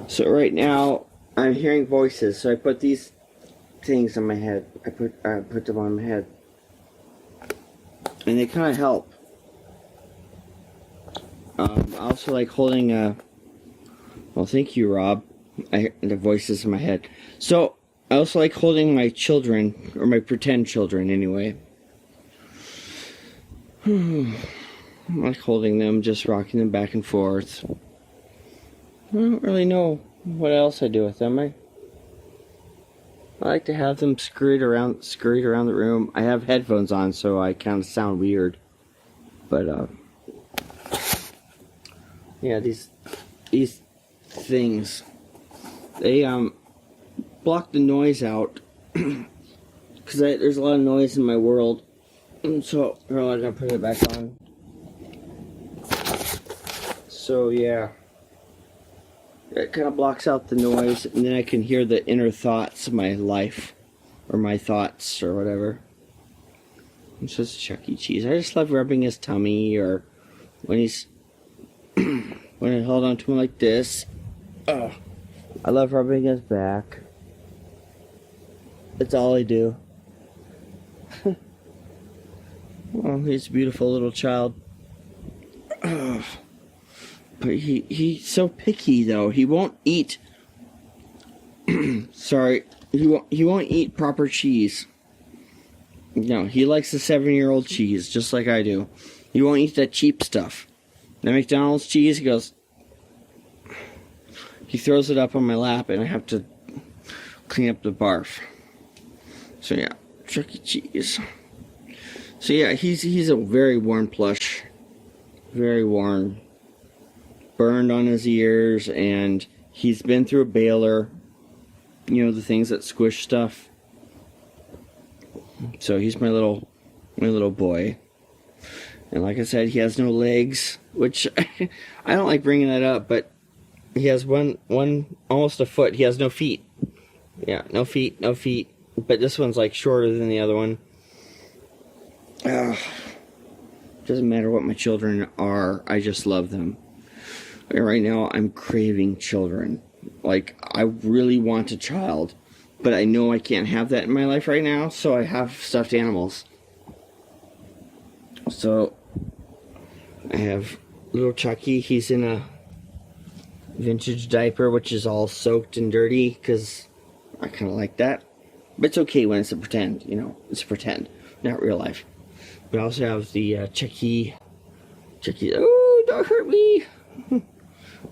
So right now, I'm hearing voices, so I put these things on my head. I put them on my head. And they kind of help. I also like holding well, thank you, Rob. The voices in my head. So, I also like holding my children, or my pretend children anyway. I like holding them, just rocking them back and forth. I don't really know what else I do with them. I like to have them scurried around the room. I have headphones on, so I kind of sound weird. But yeah, these things, they block the noise out because there's a lot of noise in my world. And so I'm gonna put it back on. So yeah. It kind of blocks out the noise, and then I can hear the inner thoughts of my life, or my thoughts, or whatever. It's just Chuck E. Cheese. I just love rubbing his tummy, or when he's when I hold on to him like this. Oh, I love rubbing his back. That's all I do. Oh, he's a beautiful little child. Oh. But he's so picky though. He won't eat. Sorry, he won't eat proper cheese. No, he likes the 7-year-old cheese, just like I do. He won't eat that cheap stuff. The McDonald's cheese, he goes. He throws it up on my lap, and I have to clean up the barf. So yeah, Chuck E. Cheese. So yeah, he's a very worn plush, very worn. Burned on his ears, and he's been through a baler, you know, the things that squish stuff. So he's my little boy. And like I said, he has no legs, which I don't like bringing that up, but he has one almost a foot. He has no feet. Yeah, no feet. But this one's like shorter than the other one. Doesn't matter what my children are, I just love them. Right now, I'm craving children. Like, I really want a child, but I know I can't have that in my life right now, so I have stuffed animals. So, I have little Chucky. He's in a vintage diaper, which is all soaked and dirty, because I kind of like that. But it's okay when it's a pretend, you know. It's a pretend, not real life. But I also have the Chucky. Oh, don't hurt me!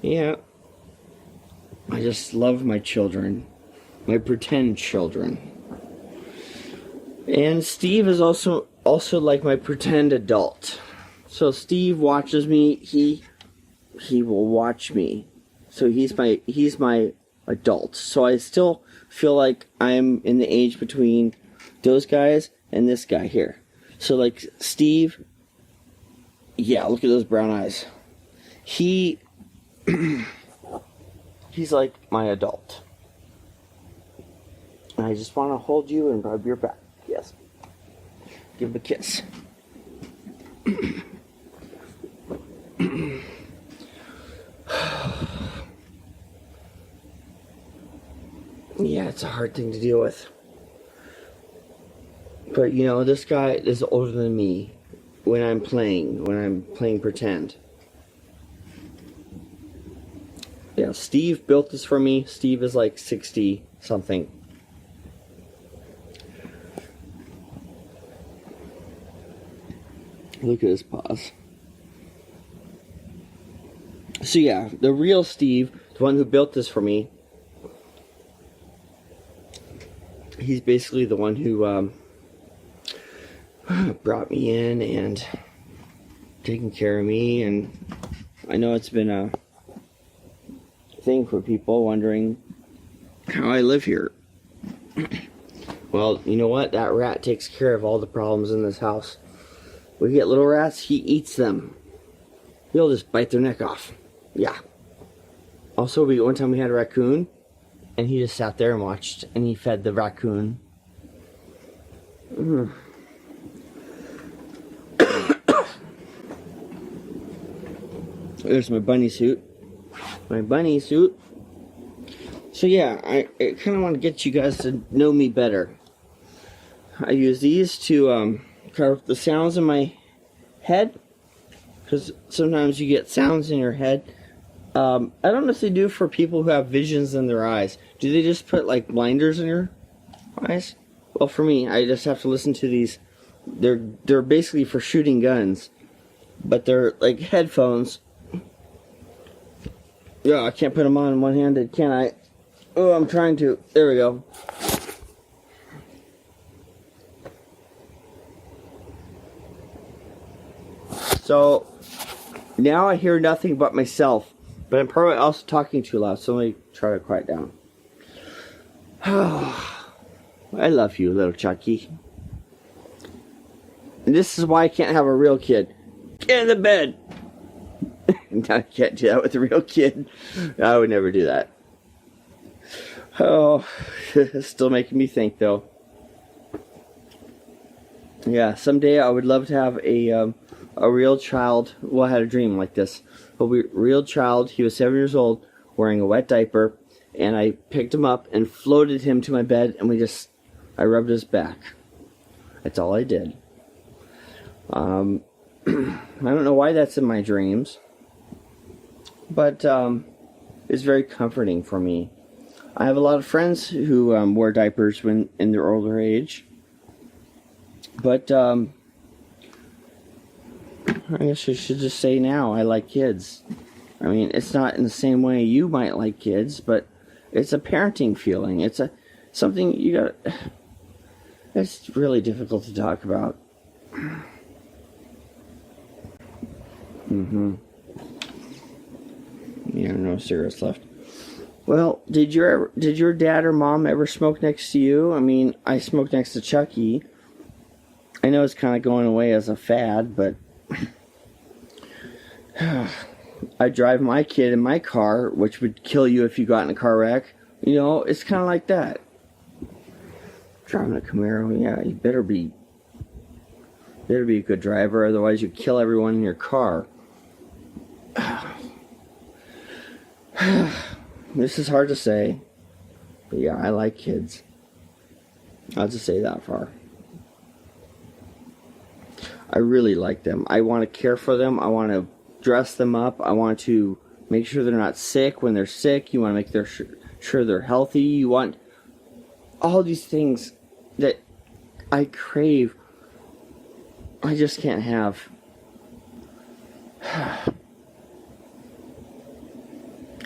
Yeah, I just love my children, my pretend children. And Steve is also like my pretend adult. So Steve watches me. He will watch me. So he's my adult. So I still feel like I'm in the age between those guys and this guy here. So like Steve, yeah, look at those brown eyes. He's like my adult. And I just want to hold you and rub your back. Yes. Give him a kiss. Yeah, it's a hard thing to deal with. But you know, this guy is older than me when I'm playing pretend. Yeah, Steve built this for me. Steve is like 60 something. Look at his paws. So yeah, the real Steve, the one who built this for me, he's basically the one who brought me in and taken care of me. And I know it's been a thing for people wondering how I live here. Well, you know what? That rat takes care of all the problems in this house. We get little rats, he eats them. He'll just bite their neck off. Yeah. Also, one time we had a raccoon, and he just sat there and watched, and he fed the raccoon. There's my bunny suit. My bunny suit. So yeah, I kind of want to get you guys to know me better. I use these to cover up the sounds in my head, because sometimes you get sounds in your head. I don't know if they do for people who have visions in their eyes. Do they just put like blinders in your eyes? Well, for me, I just have to listen to these. They're basically for shooting guns, but they're like headphones. Yeah, I can't put them on one-handed, can I? Oh, I'm trying to. There we go. So now I hear nothing but myself, but I'm probably also talking too loud, so let me try to quiet down. I love you, little Chucky. And this is why I can't have a real kid. Get in the bed! No, I can't do that with a real kid. I would never do that. Oh, it's still making me think, though. Yeah, someday I would love to have a real child. Well, I had a dream like this. A real child, he was 7 years old, wearing a wet diaper, and I picked him up and floated him to my bed, and I rubbed his back. That's all I did. I don't know why that's in my dreams, but it's very comforting for me. I have a lot of friends who wore diapers when in their older age, but I guess I should just say now I like kids. I mean, it's not in the same way you might like kids, but it's a parenting feeling. It's something you got. It's really difficult to talk about. Yeah, no cigarettes left. Well, did your dad or mom ever smoke next to you? I mean, I smoked next to Chucky. I know it's kind of going away as a fad, but I drive my kid in my car, which would kill you if you got in a car wreck. You know, it's kind of like that. Driving a Camaro, yeah, you better be a good driver, otherwise you kill everyone in your car. This is hard to say, but yeah, I like kids. I'll just say that far. I really like them. I want to care for them. I want to dress them up. I want to make sure they're not sick when they're sick. You want to make sure they're healthy. You want all these things that I crave. I just can't have.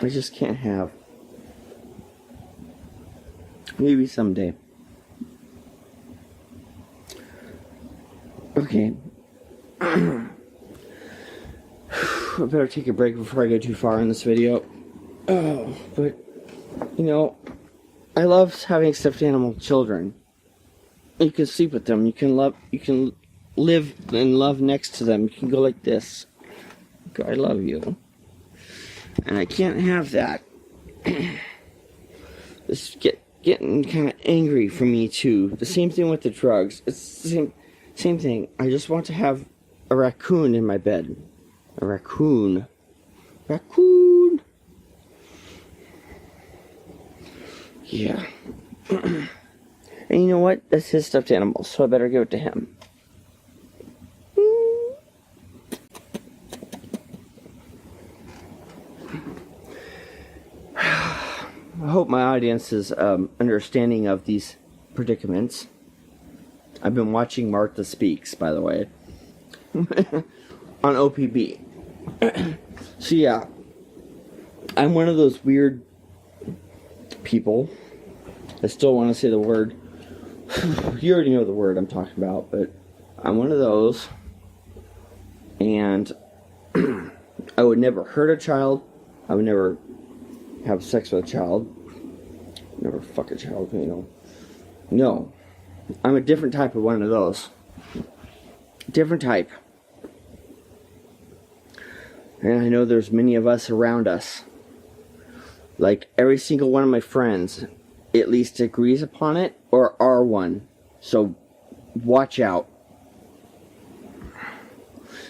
I just can't have. Maybe someday. Okay. I better take a break before I go too far in this video. Oh, but, you know, I love having stuffed animal children. You can sleep with them. You can live and love next to them. You can go like this. I love you. And I can't have that. It's getting kind of angry for me too. The same thing with the drugs. It's the same thing. I just want to have a raccoon in my bed. A raccoon. Raccoon. Yeah. And you know what? That's his stuffed animal, so I better give it to him. I hope my audience is understanding of these predicaments. I've been watching Martha Speaks, by the way, on OPB. So yeah, I'm one of those weird people. I still want to say the word. You already know the word I'm talking about, but I'm one of those. And I would never hurt a child. I would never have sex with a child. Never fuck a child, you know. No. I'm a different type of one of those. Different type. And I know there's many of us around us. Like every single one of my friends at least agrees upon it or are one. So watch out.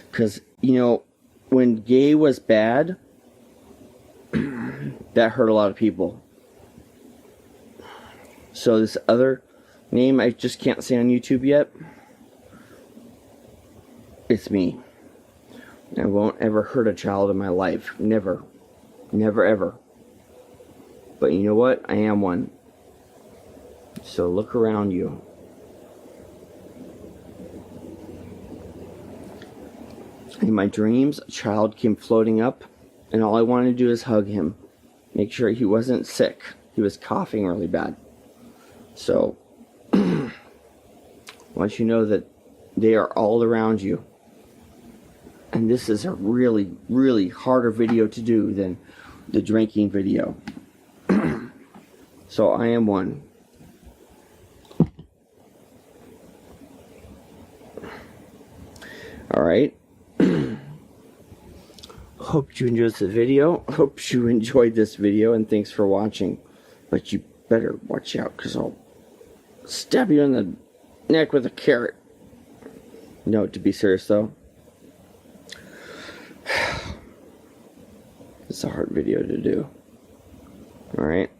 Because, you know, when gay was bad, that hurt a lot of people. So this other name I just can't say on YouTube yet. It's me. I won't ever hurt a child in my life. Never. Never ever. But you know what? I am one. So look around you. In my dreams, a child came floating up, and all I wanted to do is hug him. Make sure he wasn't sick. He was coughing really bad. So, I want you to know that they are all around you. And this is a really, really harder video to do than the drinking video. So I am one. Alright. Hope you enjoyed the video. Hope you enjoyed this video, and thanks for watching. But you better watch out, because I'll stab you in the neck with a carrot. No, to be serious though. It's a hard video to do. Alright.